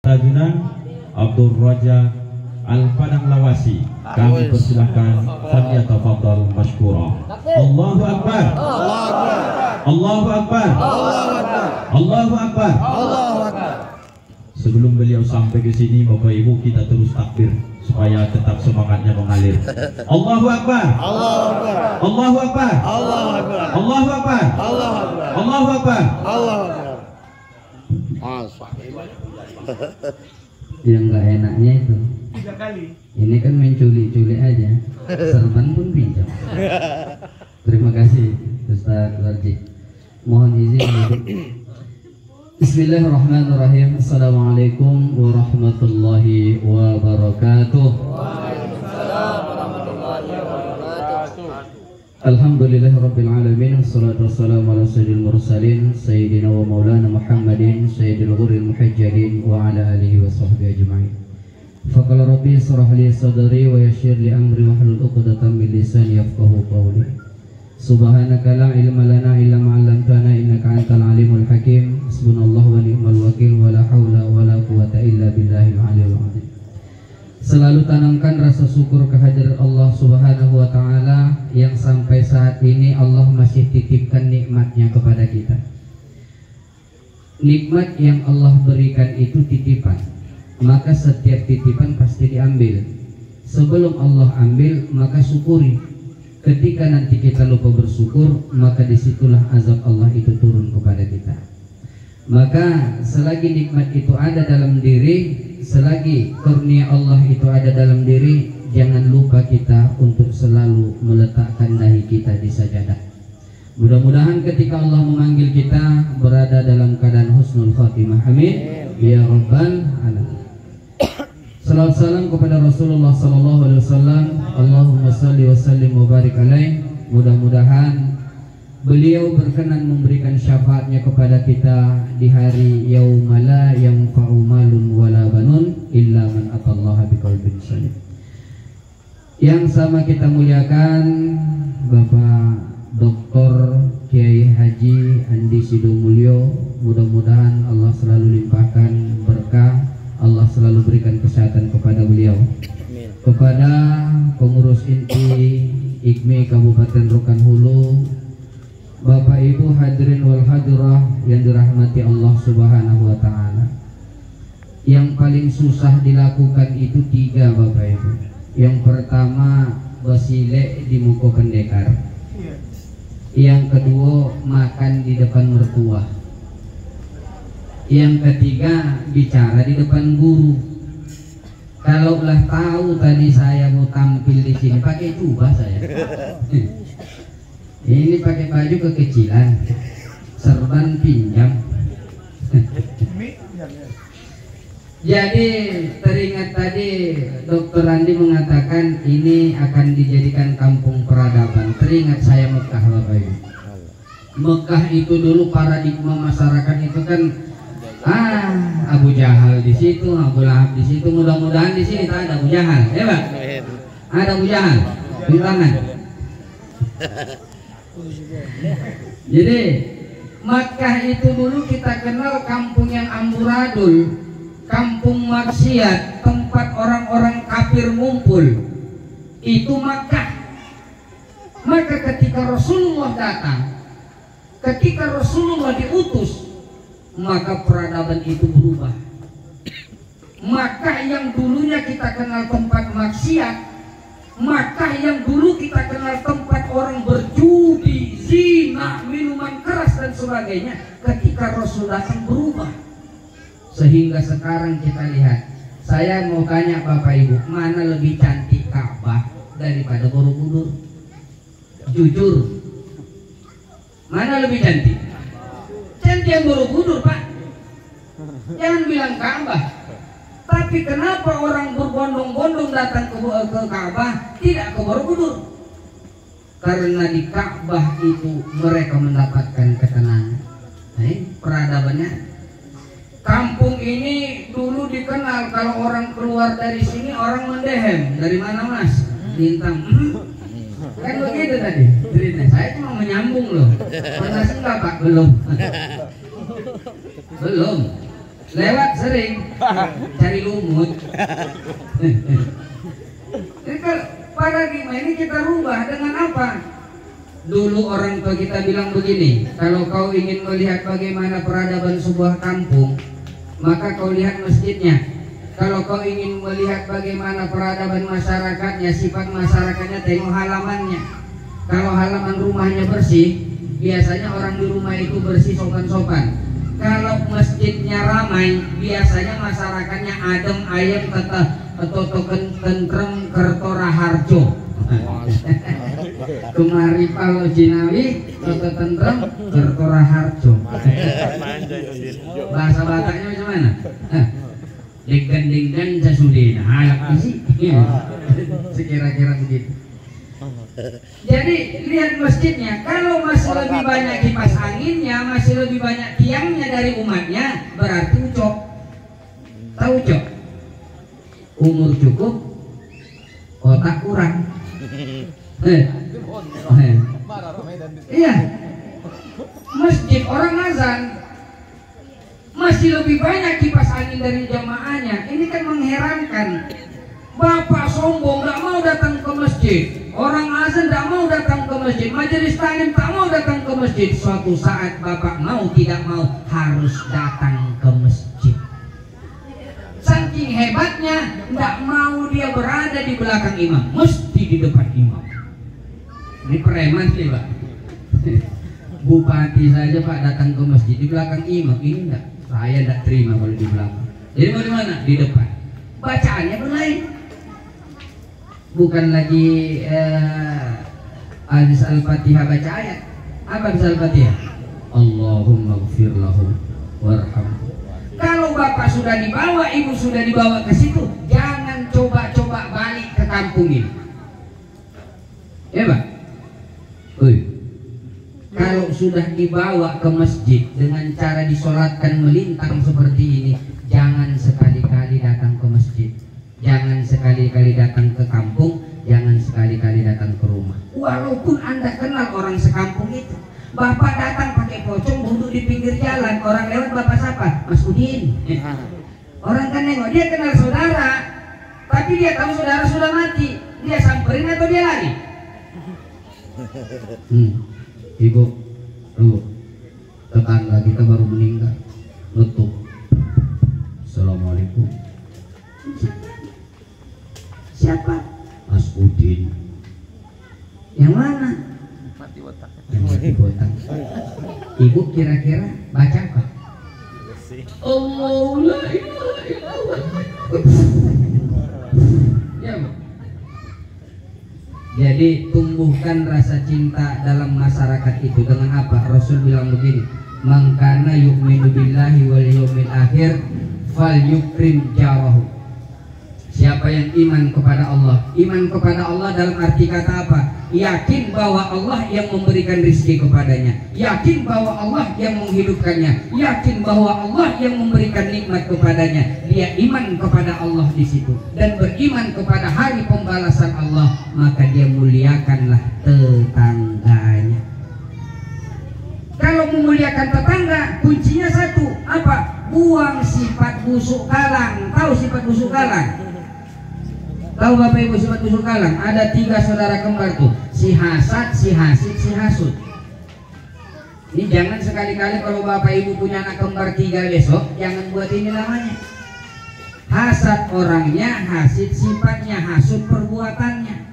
Rajunan Abdul Raja Al-Padang Lawasi, kami persilahkan falyatafaddal masykura. Allahu Akbar. Allahu Akbar. Allahu Akbar. Sebelum beliau sampai ke sini, Bapak Ibu, kita terus takbir supaya tetap semangatnya mengalir. Allahu Akbar. Allahu Akbar. Allahu Akbar. Allahu Akbar. Allahu Akbar. Allahu Akbar. Allahu Akbar. Yang nggak enaknya itu 3 kali. ini kan main culik-culik aja, serban pun pinjam. Terima kasih Ustaz Warji, mohon izin. Bismillahirrahmanirrahim. Assalamualaikum warahmatullahi wabarakatuh. Alhamdulillahirabbil alamin, wassalatu wassalamu ala sayyidil mursalin sayyidina wa maulana Muhammadin sayyidil ghurril muhajjalin wa ala alihi wa sahbihi ajma'in. Faqala rabbi israh li sadri wa yassir li amri wahlul 'uqdatam min lisani yafqahu qawli. Subhanaka la ilma lana illa ma 'allamtana innaka antal alimul hakim. Hasbunallahu wa ni'mal wakil wa la haula wa la quwwata illa billahil aliyyil azim. Selalu tanamkan rasa syukur kehadirat Allah Subhanahu wa ta'ala yang sampai saat ini Allah masih titipkan nikmatnya kepada kita. Nikmat yang Allah berikan itu titipan, maka setiap titipan pasti diambil. Sebelum Allah ambil, maka syukuri. Ketika nanti kita lupa bersyukur, maka disitulah azab Allah itu turun kepada kita. Maka selagi nikmat itu ada dalam diri, selagi kurnia Allah itu ada dalam diri, jangan lupa kita untuk selalu meletakkan dahi kita di sajadah. Mudah-mudahan ketika Allah memanggil kita berada dalam keadaan husnul khatimah. Amin ya rabbal alamin. Salawat salam kepada Rasulullah sallallahu alaihi wasallam. Allahumma shalli wa sallim wa barik alaihi. Mudah-mudahan beliau berkenan memberikan syafaatnya kepada kita di hari yaumala yanfa'u malun wala banun illa man atallaha biqalbin salim. Yang sama kita muliakan Bapak Dr. Kiai Haji Andi Sidomulyo. Mudah-mudahan Allah selalu limpahkan berkah, Allah selalu berikan kesehatan kepada beliau. Kepada pengurus inti IKMI Kabupaten Rokan Hulu, Bapak Ibu hadirin wal hadirah yang dirahmati Allah Subhanahu wa ta'ala. Yang paling susah dilakukan itu 3 Bapak Ibu. Yang pertama basile di muka pendekar. Yang kedua makan di depan mertua. Yang ketiga bicara di depan guru. Kalaulah tahu tadi saya mau tampil di sini pakai jubah saya. Ini pakai baju kekecilan, serban pinjam. Jadi teringat tadi Dr. Andi mengatakan ini akan dijadikan kampung peradaban. Teringat saya Mekah Bapak Ibu. Mekah itu dulu paradigma masyarakat itu kan Abu Jahal di situ, Abu Lahab di situ. Mudah-mudahan di sini tak ada Abu Jahal, ya Pak? Ada Abu Jahal di tangan. Jadi Makkah itu dulu kita kenal kampung yang amburadul, kampung maksiat, tempat orang-orang kafir ngumpul. Itu Makkah. Maka ketika Rasulullah datang, ketika Rasulullah diutus, maka peradaban itu berubah. Makkah yang dulunya kita kenal tempat maksiat, Makkah yang dulu kita kenal tempat orang berjudi, zina, minuman keras dan sebagainya, ketika Rasul datang berubah. Sehingga sekarang kita lihat, saya mau tanya Bapak Ibu, mana lebih cantik Ka'bah daripada Borobudur? Jujur, mana lebih cantik? Cantik yang Borobudur Pak. Jangan bilang Ka'bah. Tapi kenapa orang berbondong-bondong datang ke Ka'bah, tidak ke Borobudur? Karena di Ka'bah itu mereka mendapatkan ketenangan. Nah, peradabannya. Kampung ini dulu dikenal kalau orang keluar dari sini orang mendehem. Dari mana Mas? Bintang. Kan begitu tadi cerita. Saya cuma menyambung loh. Pernah enggak Pak? Belum. Belum. lewat sering cari lumut. Jadi kalau paradigma ini kita rubah dengan apa? Dulu orang tua kita bilang begini, kalau kau ingin melihat bagaimana peradaban sebuah kampung, maka kau lihat masjidnya. Kalau kau ingin melihat bagaimana peradaban masyarakatnya, sifat masyarakatnya, tengok halamannya. Kalau halaman rumahnya bersih, biasanya orang di rumah itu bersih, sopan-sopan. Kalau masjidnya ramai, biasanya masyarakatnya adem, ayem, toto tentrem, kertora harjo. Kemari Palo Jinawi, toto tentrem, kertora harjo. Bahasa Bataknya macam mana? Dinggan jasudina, halak isi. Sekira-kira begitu. Jadi lihat masjidnya, kalau masih lebih banyak kipas anginnya, masih lebih banyak tiangnya dari umatnya, berarti ucok. Tahu ucok? Umur cukup, otak kurang. Iya. Masjid orang azan masih lebih banyak kipas angin dari jamaahnya. Ini kan mengherankan. Bapak sombong, gak mau datang ke masjid. Orang azan gak mau datang ke masjid. Majelis taklim tak mau datang ke masjid. Suatu saat bapak mau tidak mau harus datang ke masjid. Saking hebatnya, gak mau dia berada di belakang imam, mesti di depan imam. Ini preman sih pak. Bupati saja pak datang ke masjid di belakang imam. Ini enggak, saya tidak terima kalau di belakang. Jadi mau di mana? Di depan. Bacaannya berlain. Bukan lagi hadis al-fatihah baca ayat. Apa hadis al-fatihah? Allahumma gfir lahum warhamhum. Kalau bapak sudah dibawa, ibu sudah dibawa ke situ, jangan coba-coba balik ke kampung ini. Ya pak? Kalau sudah dibawa ke masjid dengan cara disolatkan melintang seperti ini, jangan sekali-kali datang ke masjid. Jangan sekali-kali datang ke kampung, jangan sekali-kali datang ke rumah. Walaupun Anda kenal orang sekampung itu. Bapak datang pakai pocong duduk di pinggir jalan, orang lewat bapak sapa, Mas Udin. Orang kan nengok, dia kenal saudara, tapi dia tahu saudara sudah mati. Dia samperin atau dia lari? Ibu, tetangga kita baru meninggal, nutup. Assalamualaikum. Siapa? Mas Udin. Yang mana? Mati botak. Yang mati botak. Ibu kira-kira baca apa? Allah la ilaha illallah. Ya, Bu. Jadi tumbuhkan rasa cinta dalam masyarakat itu dengan apa? Rasul bilang begini, "Man kana yu'minu billahi wal yawmil akhir falyukrim jarahu." Siapa yang iman kepada Allah? Iman kepada Allah dalam arti kata apa? Yakin bahwa Allah yang memberikan rezeki kepadanya, yakin bahwa Allah yang menghidupkannya, yakin bahwa Allah yang memberikan nikmat kepadanya. Dia iman kepada Allah di situ dan beriman kepada hari pembalasan Allah, maka dia muliakanlah tetangganya. Kalau memuliakan tetangga, kuncinya satu, apa? Buang sifat busuk kalang. Tahu sifat busuk kalang? Tahu Bapak Ibu sifat busuk kalang? Ada 3 saudara kembar tuh, si hasad, si hasid, si hasud. Ini jangan sekali-kali kalau Bapak Ibu punya anak kembar 3 besok, jangan buat ini namanya. Hasad orangnya, hasid sifatnya, hasud perbuatannya.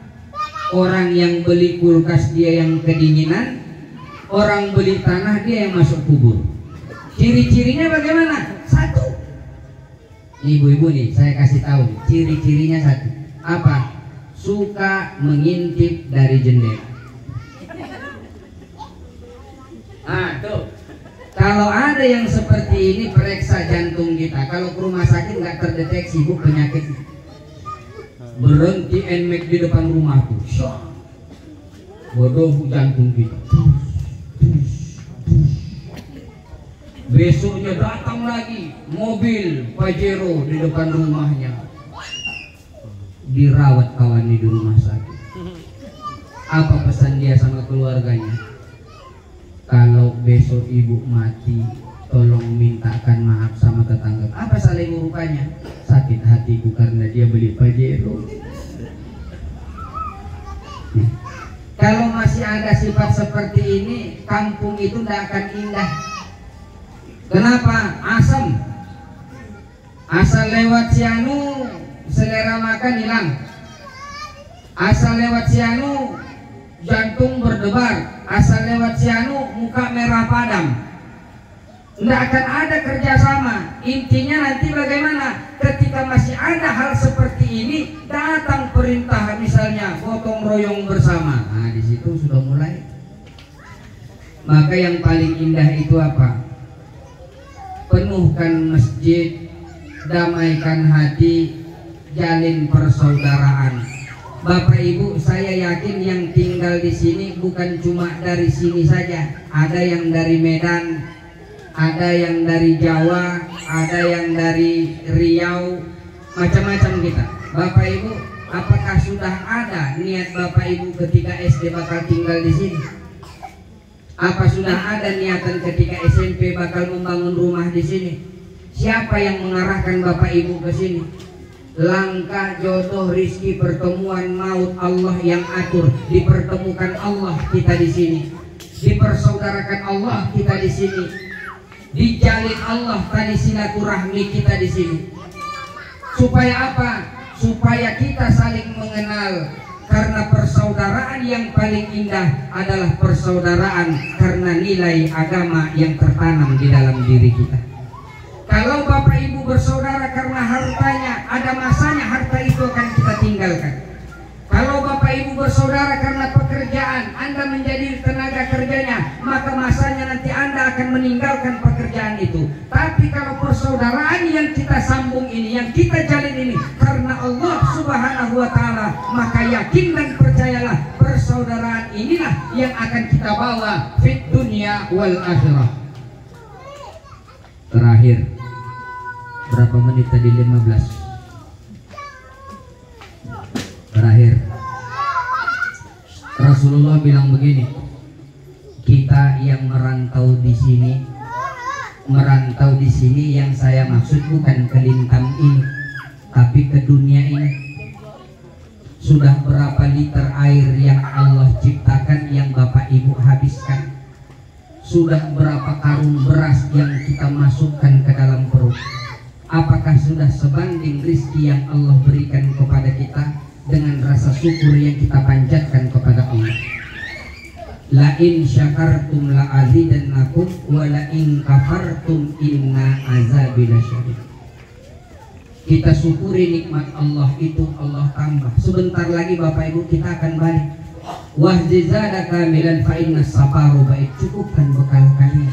Orang yang beli kulkas dia yang kedinginan, orang beli tanah dia yang masuk kubur. Ciri-cirinya bagaimana? Satu. Ibu-ibu nih, saya kasih tahu ciri-cirinya satu. Apa? Suka mengintip dari jendela. Tuh. Kalau ada yang seperti ini, periksa jantung kita. Kalau ke rumah sakit nggak terdeteksi bu penyakit, berhenti NMAX di depan rumah tuh, bodoh jantung kita. Besoknya datang lagi mobil Pajero di depan rumahnya, dirawat kawan di rumah sakit. Apa pesan dia sama keluarganya? Kalau besok ibu mati, tolong mintakan maaf sama tetangga. Apa saling rupanya? Sakit hatiku karena dia beli Pajero. Kalau masih ada sifat seperti ini, kampung itu tidak akan indah. Kenapa? Asam. Asal lewat sianu, selera makan hilang. Asal lewat sianu, jantung berdebar. Asal lewat sianu, muka merah padam. Tidak akan ada kerjasama. Intinya nanti bagaimana? Ketika masih ada hal seperti ini, datang perintah misalnya gotong royong bersama. Nah, di situ sudah mulai. Maka yang paling indah itu apa? Penuhkan masjid, damaikan hati, jalin persaudaraan. Bapak Ibu, saya yakin yang tinggal di sini bukan cuma dari sini saja. Ada yang dari Medan, ada yang dari Jawa, ada yang dari Riau, macam-macam kita. Bapak Ibu, apakah sudah ada niat Bapak Ibu ketika SD bakal tinggal di sini? Apa sudah ada niatan ketika SMP bakal membangun rumah di sini? Siapa yang mengarahkan Bapak Ibu ke sini? Langkah, jodoh, rizki, pertemuan, maut, Allah yang atur. Dipertemukan Allah kita di sini. Dipersaudarakan Allah kita di sini. Dijalin Allah tadi silaturahmi kita di sini. Supaya apa? Supaya kita saling mengenal. Karena persaudaraan yang paling indah adalah persaudaraan karena nilai agama yang tertanam di dalam diri kita. Kalau Bapak Ibu bersaudara karena hartanya, ada masanya harta itu akan kita tinggalkan. Kalau Bapak Ibu bersaudara karena pekerjaan, Anda menjadi tenaga kerjanya, maka masanya nanti Anda akan meninggalkan pekerjaan itu. Tapi kalau persaudaraan yang kita sambung ini, yang kita jalin ini karena Allah Subhanahu wa Ta'ala, maka yakin dan percayalah persaudaraan inilah yang akan kita bawa fit dunia wal akhirah. Terakhir, berapa menit tadi? 15. Terakhir, Rasulullah bilang begini, kita yang merantau di sini yang saya maksud bukan ke Lintang ini, tapi ke dunia ini. Sudah berapa liter air yang Allah ciptakan yang Bapak Ibu habiskan? Sudah berapa karung beras yang kita masukkan ke dalam perut? Apakah sudah sebanding rizki yang Allah berikan kepada kita dengan rasa syukur yang kita panjatkan kepada Allah? La in syakartum la azidannakum wa la in kafartum inna azabi lasyadid. Kita syukuri nikmat Allah itu, Allah tambah. Sebentar lagi Bapak Ibu kita akan balik. Wahzizada kamilan fa inna safaru bait. Cukupkan bekal kalian.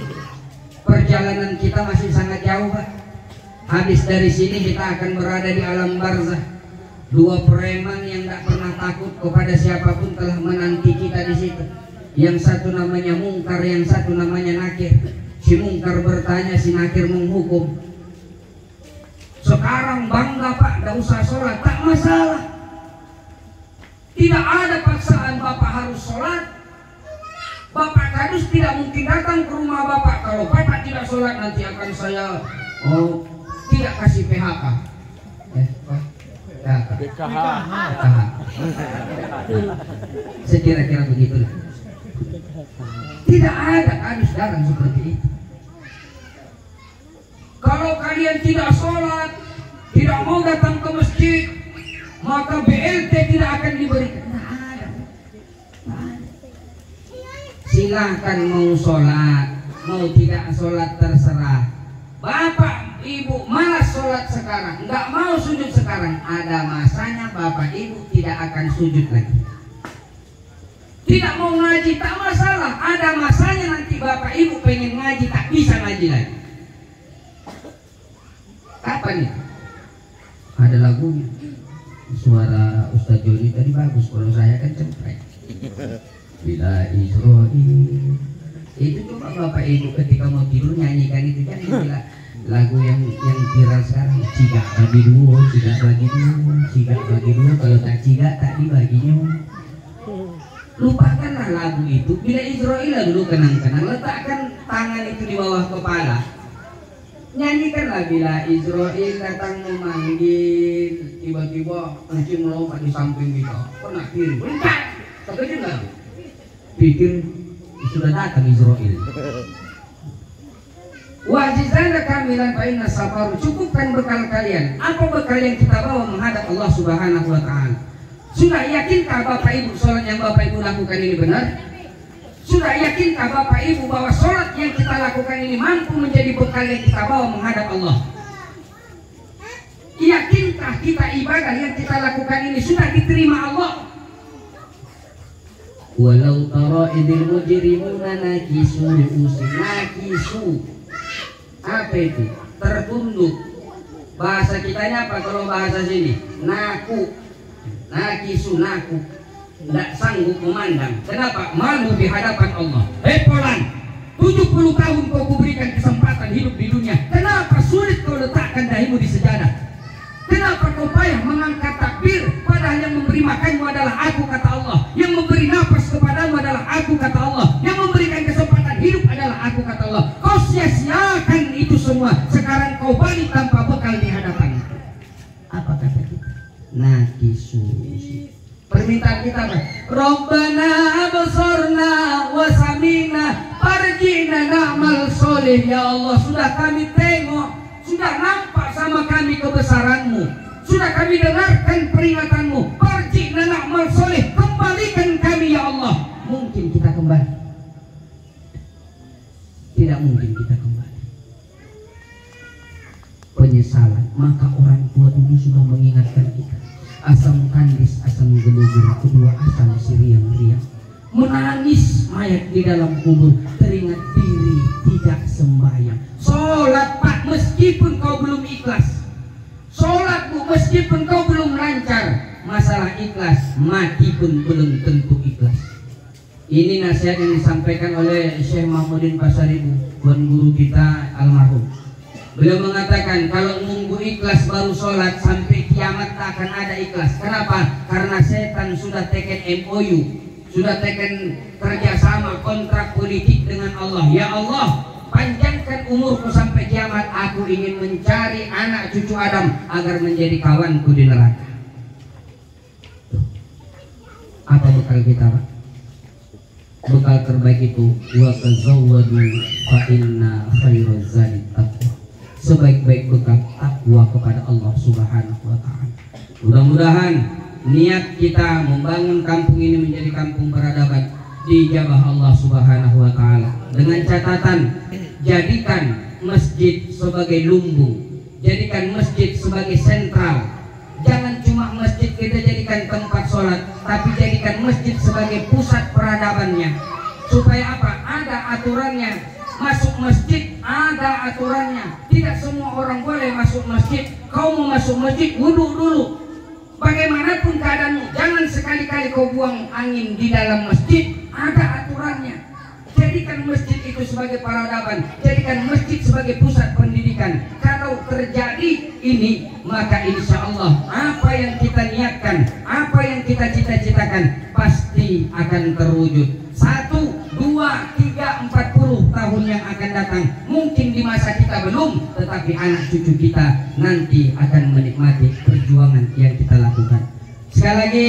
Perjalanan kita masih sangat jauh, Pak. Habis dari sini kita akan berada di alam barzah. Dua preman yang tak pernah takut kepada siapapun telah menanti kita di situ. Yang satu namanya Mungkar, yang satu namanya Nakir. Si Mungkar bertanya, si Nakir menghukum. Sekarang bangga Pak, tidak usah sholat, tak masalah. Tidak ada paksaan Bapak harus sholat. Bapak Kadus tidak mungkin datang ke rumah Bapak. Kalau Bapak tidak sholat nanti akan saya tidak kasih PHK. PKH. Sekira-kira begitu. Tidak ada Kadus datang seperti itu. Kalau kalian tidak sholat, tidak mau datang ke masjid, maka BLT tidak akan diberikan. Tidak ada. Silahkan mau sholat, mau tidak sholat terserah. Bapak Ibu malas sholat sekarang, nggak mau sujud sekarang, ada masanya Bapak Ibu tidak akan sujud lagi. Tidak mau ngaji tak masalah, ada masanya nanti Bapak Ibu pengen ngaji tak bisa ngaji lagi. Kapan itu? Ada lagunya. Suara Ustaz Joni tadi bagus, kalau saya kan cempreng. Bila Israel. Itu coba Bapak Ibu ketika mau tidur nyanyikan itu kan gila. Lagu yang viral sekarang. Ciga bagi dua, ciga bagi dua, ciga bagi dua. Kalau tak ciga tak dibaginya. Lupakanlah lagu itu. Bila Israel dulu kenang-kenang, letakkan tangan itu di bawah kepala. Nyanyikanlah bila Israel datang memanggil, tiba-tiba kucing melompat di samping kita, kena kiri, bentar, terkejut nggak? Pikir sudah datang Israel. Wajizana kamilan fa inna safaru, cukupkan bekal kalian. Apa bekal yang kita bawa menghadap Allah Subhanahu wa taala? Sudah yakinkah Bapak Ibu sholat yang Bapak Ibu lakukan ini benar? Sudah yakinkah Bapak Ibu bahwa sholat yang kita lakukan ini mampu menjadi bekal yang kita bawa menghadap Allah? Yakinkah kita ibadah yang kita lakukan ini sudah diterima Allah? Walau tara idil mujrimuna nakisu apa itu? Tertunduk. Bahasa kitanya apa kalau bahasa sini? Naku. Nakisu naku. Tidak sanggup memandang. Kenapa? Malu di hadapan Allah. Polan, 70 tahun kau kuberikan kesempatan hidup di dunia. Kenapa sulit kau letakkan dahimu di sejadah? Kenapa kau payah mengangkat takbir? Padahal yang memberi makanmu adalah aku, kata Allah. Yang memberi nafas kepadamu adalah aku, kata Allah. Yang memberikan kesempatan hidup adalah aku, kata Allah. Kau sia-siakan itu semua. Sekarang kau balik tanpa bekal di hadapan. Apa kata kita? Nakisu. Permintaan kita apa? Rabbana absarna wa samina farjina na'mal soleh. Ya Allah, sudah kami tengok, sudah nampak sama kami kebesaranmu, sudah kami dengarkan peringatanmu. Farjina na'mal soleh, kembalikan kami ya Allah. Mungkin kita kembali? Tidak mungkin kita kembali. Penyesalan. Maka orang tua dulu sudah mengingatkan kita. Asam kandis, asam gelugur, kedua asam siriang-riang. Menangis mayat di dalam kubur, teringat diri tidak sembahyang. Sholat Pak, meskipun kau belum ikhlas. Sholat Bu, meskipun kau belum lancar. Masalah ikhlas, mati pun belum tentu ikhlas. Ini nasihat yang disampaikan oleh Syekh Mahmudin Pasaribu, tuan guru kita almarhum. Beliau mengatakan kalau nunggu ikhlas baru sholat sampai kiamat tak akan ada ikhlas. Kenapa? Karena setan sudah teken MOU, sudah teken kerjasama kontrak politik dengan Allah. Ya Allah, panjangkan umurku sampai kiamat. Aku ingin mencari anak cucu Adam agar menjadi kawanku di neraka. Apa bekal kita, Pak? Bekal terbaik itu wa tazawwadu fa inna khairaz zadi taqwa. Sebaik-baik bekal takwa kepada Allah Subhanahu wa taala. Mudah-mudahan niat kita membangun kampung ini menjadi kampung peradaban dijabah Allah Subhanahu wa taala. Dengan catatan, jadikan masjid sebagai lumbung, jadikan masjid sebagai sentral. Jangan cuma masjid kita jadikan tempat sholat, tapi jadikan masjid sebagai pusat peradabannya. Supaya apa? Ada aturannya. Masuk masjid ada aturannya. Tidak semua orang boleh masuk masjid. Kau mau masuk masjid, wudhu dulu. Bagaimanapun keadaanmu, jangan sekali-kali kau buang angin di dalam masjid. Ada aturannya. Jadikan masjid itu sebagai peradaban, jadikan masjid sebagai pusat pendidikan. Kalau terjadi ini, maka insya Allah apa yang kita niatkan, apa yang kita cita-citakan pasti akan terwujud. 1, 2, 3, 40 tahun yang akan datang, mungkin di masa kita belum, tetapi anak cucu kita nanti akan menikmati perjuangan yang kita lakukan. Sekali lagi,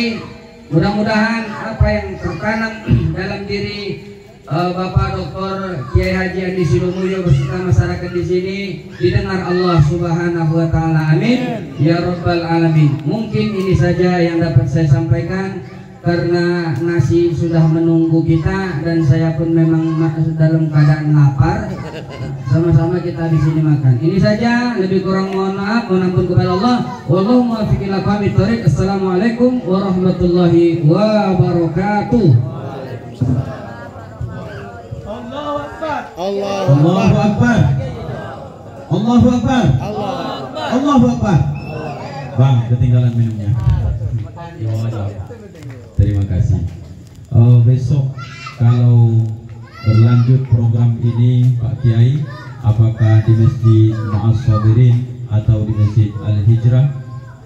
mudah-mudahan apa yang tertanam dalam diri Bapak Dr. Kiai Haji Andi Sidomulyo beserta masyarakat di sini didengar Allah Subhanahu wa taala. Amin ya rabbal alamin. Mungkin ini saja yang dapat saya sampaikan karena nasi sudah menunggu kita dan saya pun memang dalam keadaan lapar. Sama-sama kita di sini makan. Ini saja, lebih kurang mohon maaf, mohon ampun kepada Allah. Wallahu muwaffiq ila aqwamit thoriq. Assalamualaikum warahmatullahi wabarakatuh. Allahu Akbar. Allahu Akbar. Allahu Akbar. Bang, ketinggalan minumnya. Terima kasih. Besok kalau berlanjut program ini Pak Kiai, apakah di Masjid Ma'as Sabirin atau di Masjid Al-Hijrah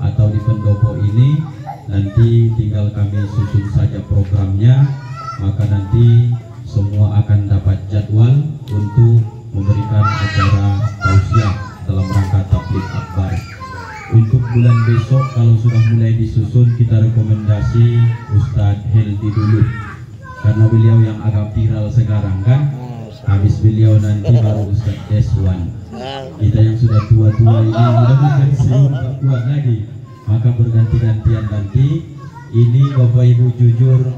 atau di pendopo ini, nanti tinggal kami susun saja programnya, maka nanti semua akan dapat jadwal untuk memberikan acara tausiah dalam rangka tabligh akbar. Untuk bulan besok kalau sudah mulai disusun, kita rekomendasi Ustadz Heldi dulu, karena beliau yang agak viral sekarang kan. Habis beliau nanti baru Ustadz Deswan. Kita yang sudah tua-tua ini mudah pensiun tak kuat lagi, maka berganti-gantian nanti. Ini Bapak Ibu jujur,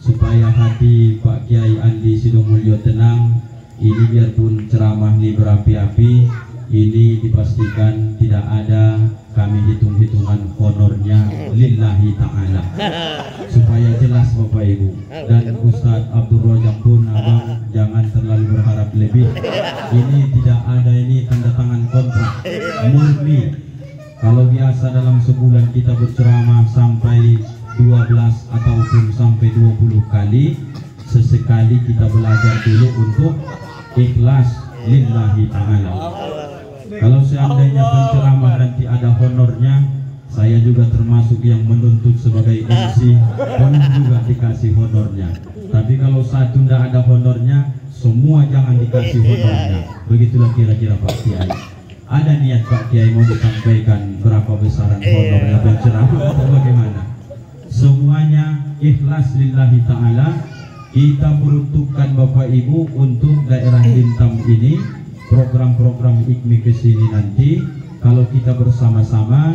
supaya hati Pak Kiai Andi Sidomulyo tenang. Ini biarpun ceramah ini berapi-api, ini dipastikan tidak ada kami hitung-hitungan honornya, lillahi ta'ala, supaya jelas Bapak Ibu. Dan Ustadz Abdul Rojak pun abang jangan terlalu berharap lebih. Ini tidak ada ini tanda tangan kontrak, murni. Kalau biasa dalam sebulan kita berceramah sampai 12 ataupun sampai 20 kali, sesekali kita belajar dulu untuk ikhlas lillahi ta'ala. Kalau seandainya penceramah nanti ada honornya, saya juga termasuk yang menuntut sebagai MC, boleh juga dikasih honornya. Tapi kalau satu tidak ada honornya, semua jangan dikasih honornya. Begitulah kira-kira Pak Kiai. Ada niat Pak Kiai mau disampaikan berapa besaran honornya penceramah atau bagaimana? Semuanya ikhlas lillahi ta'ala. Kita peruntukkan Bapak Ibu untuk daerah Bintam ini, program-program IKMI kesini nanti, kalau kita bersama-sama